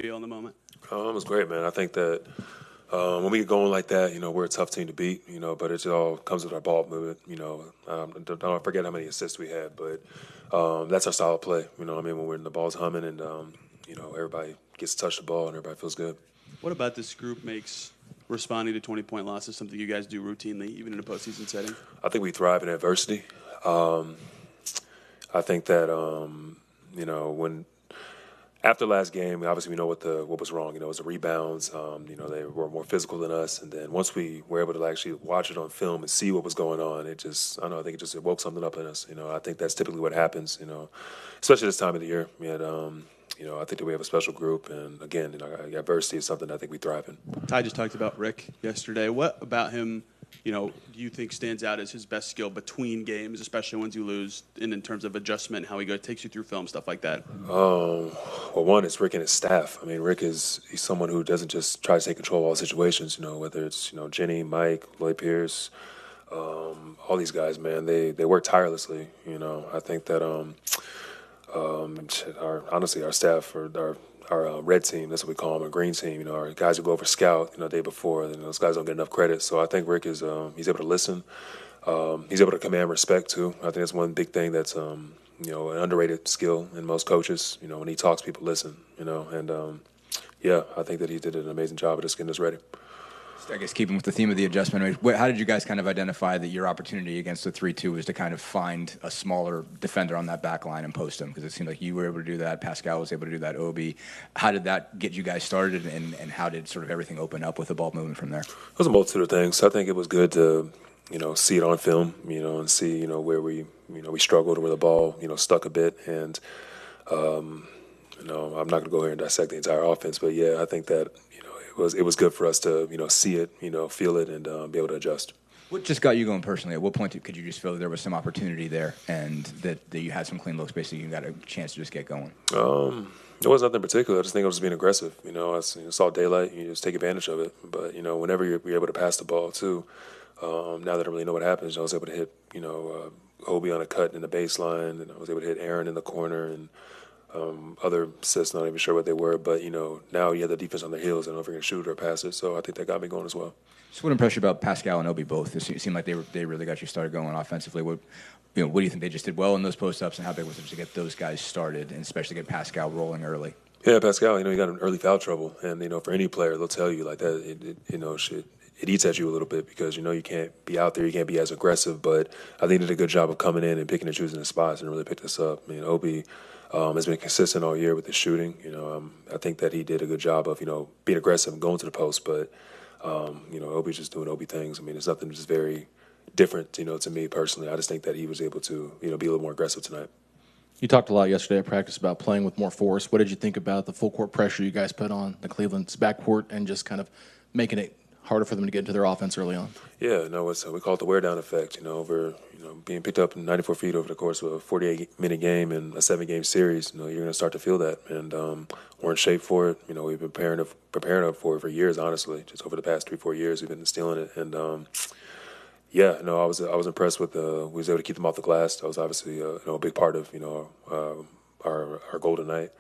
feel in the moment? It was great, man. I think that when we get going like that, we're a tough team to beat, but it all comes with our ball movement, don't forget how many assists we had, but that's our style of play, what I mean, when we're in the ball's humming and, everybody gets to touch the ball and everybody feels good. What about this group makes responding to 20-point losses something you guys do routinely, even in a postseason setting? I think we thrive in adversity. I think that, when after last game, obviously we know what was wrong. It was the rebounds. They were more physical than us. And then once we were able to actually watch it on film and see what was going on, I don't know, I think it woke something up in us. I think that's typically what happens, especially this time of the year. I think that we have a special group. And again, adversity is something I think we thrive in. Ty just talked about Rick yesterday. What about him, do you think stands out as his best skill between games, especially when you lose, and in terms of adjustment, how he takes you through film, stuff like that? Well, one is Rick and his staff. I mean, he's someone who doesn't just try to take control of all situations, whether it's, Jenny, Mike, Lloyd Pierce, all these guys, man, they work tirelessly. I think that our staff, or our red team, that's what we call them, a green team, our guys who go over scout, day before, those guys don't get enough credit. So I think Rick is, he's able to listen. He's able to command respect too. I think that's one big thing that's, an underrated skill in most coaches. When he talks, people listen, and I think that he did an amazing job of just getting us ready. I guess keeping with the theme of the adjustment, how did you guys kind of identify that your opportunity against the 3-2 was to kind of find a smaller defender on that back line and post him? Because it seemed like you were able to do that. Pascal was able to do that. Obi. How did that get you guys started, and how did sort of everything open up with the ball moving from there? It was a multitude of things. I think it was good to, see it on film, and see, where we struggled, where the ball, stuck a bit. And, I'm not going to go here and dissect the entire offense, but I think that, it was good for us to, see it, feel it, and be able to adjust. What just got you going personally? At what point could you just feel that there was some opportunity there and that you had some clean looks, basically you got a chance to just get going? It was nothing particular. I just think I was being aggressive. I saw daylight, you just take advantage of it. But, whenever you're able to pass the ball, too, now that I really know what happens, I was able to hit, Obi on a cut in the baseline, and I was able to hit Aaron in the corner, and other assists, not even sure what they were, but now you have the defense on their heels. I don't know if you're going to shoot or pass it, so I think that got me going as well. So what impressed you about Pascal and Obi both? It seemed like they really got you started going offensively. What do you think they just did well in those post-ups, and how big was it to get those guys started, and especially get Pascal rolling early? Yeah, Pascal, he got in early foul trouble, and for any player, they'll tell you like that. It eats at you a little bit because you can't be out there, you can't be as aggressive. But I think he did a good job of coming in and picking and choosing the spots and really picked us up. Obi has been consistent all year with his shooting. I think that he did a good job of being aggressive and going to the post. But Obi's just doing Obi things. It's nothing just very different. To me personally, I just think that he was able to be a little more aggressive tonight. You talked a lot yesterday at practice about playing with more force. What did you think about the full court pressure you guys put on the Cleveland's backcourt and just kind of making it harder for them to get into their offense early on? Yeah, no, we call it the wear down effect. Over being picked up 94 feet over the course of a 48-minute game and a 7-game series. You're going to start to feel that, and we're in shape for it. We've been preparing for it for years. Honestly, just over the past 3-4 years, we've been instilling it, and I was impressed with we was able to keep them off the glass. That was obviously a big part of our goal tonight.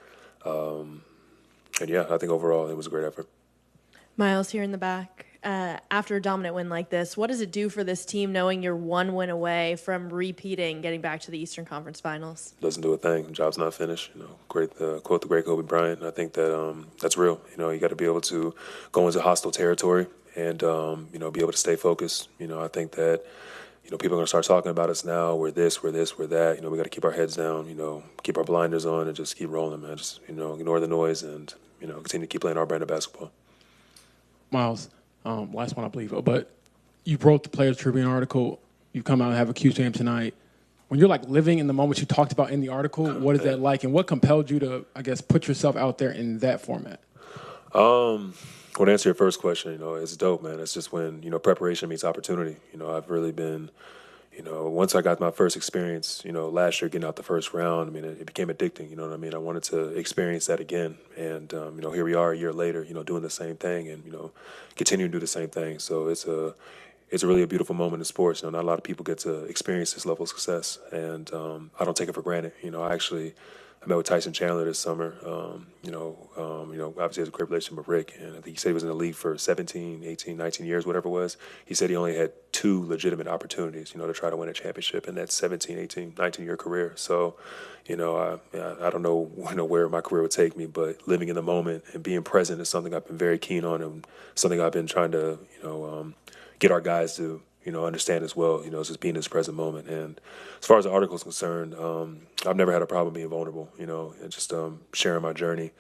And I think overall it was a great effort. Myles, here in the back. After a dominant win like this, what does it do for this team knowing you're one win away from repeating, getting back to the Eastern Conference Finals? Doesn't do a thing. The job's not finished. Great quote the great Kobe Bryant. And I think that that's real. You got to be able to go into hostile territory and be able to stay focused. I think that people are going to start talking about us now. We're this, we're that. We got to keep our heads down. Keep our blinders on and just keep rolling, man. Just ignore the noise and continue to keep playing our brand of basketball. Myles, last one I believe, but you wrote the Players Tribune article. You come out and have a Q game tonight. When you're like living in the moment you talked about in the article, what is that like, and what compelled you to, I guess, put yourself out there in that format? Well, to answer your first question, it's dope, man. It's just when preparation meets opportunity. I've really been. Once I got my first experience, last year getting out the first round, it became addicting, you know what I mean? I wanted to experience that again. And, here we are a year later, doing the same thing and, continuing to do the same thing. So it's really a beautiful moment in sports. Not a lot of people get to experience this level of success. And I don't take it for granted. I actually I met with Tyson Chandler this summer. Obviously has a great relationship with Rick, and I think he said he was in the league for 17, 18, 19 years, whatever it was. He said he only had 2 legitimate opportunities, to try to win a championship in that 17, 18, 19-year career. So, I don't know, where my career would take me, but living in the moment and being present is something I've been very keen on, and something I've been trying to, get our guys to, understand as well, just being in this present moment. And as far as the article is concerned, I've never had a problem being vulnerable, and just sharing my journey.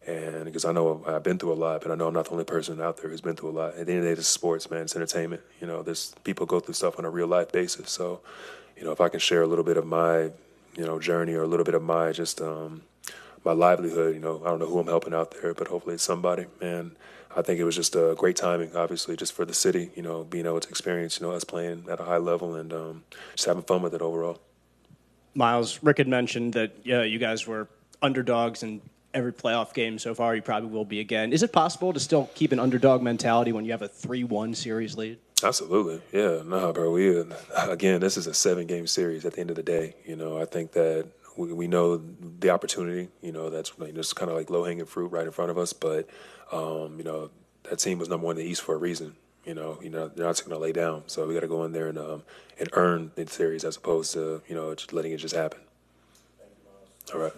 And because I know I've been through a lot, but I know I'm not the only person out there who's been through a lot. At the end of the day, this is sports, man. It's entertainment. There's people go through stuff on a real life basis. So, if I can share a little bit of my, journey, or a little bit of my just my livelihood, I don't know who I'm helping out there, but hopefully it's somebody. And I think it was just a great timing, obviously, just for the city, being able to experience, us playing at a high level and just having fun with it overall. Myles, Rick had mentioned that you guys were underdogs in every playoff game so far. You probably will be again. Is it possible to still keep an underdog mentality when you have a 3-1 series lead? Absolutely. Yeah. Nah, bro. Again, this is a 7-game series at the end of the day. I think that we know the opportunity, that's just kind of like low-hanging fruit right in front of us. But, that team was number 1 in the East for a reason. They're not just going to lay down. So we got to go in there and earn the series as opposed to, just letting it just happen. All right.